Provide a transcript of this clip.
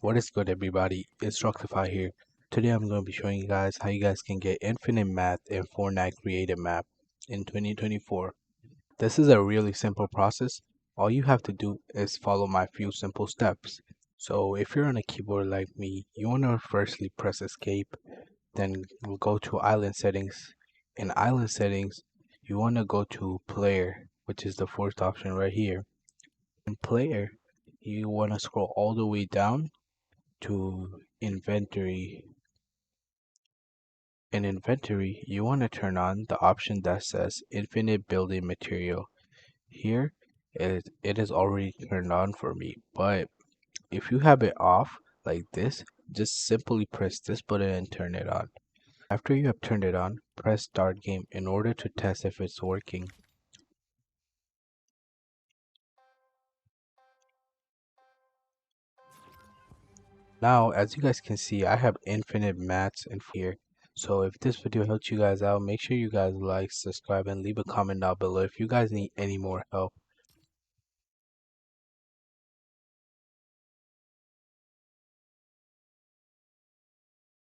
What is good, everybody? It's Structify here. Today I'm going to be showing you guys how you guys can get infinite math in Fortnite Creative map in 2024. This is a really simple process. All you have to do is follow my few simple steps. So if you're on a keyboard like me, you want to firstly press escape, then we'll go to island settings. In island settings, you want to go to player, which is the fourth option right here. In player, you want to scroll all the way down to inventory. In inventory, you want to turn on the option that says infinite building material. Here, it is already turned on for me, but if you have it off like this, just simply press this button and turn it on. After you have turned it on, press start game in order to test if it's working. Now, as you guys can see, I have infinite mats in here. So if this video helped you guys out, make sure you guys like, subscribe, and leave a comment down below if you guys need any more help.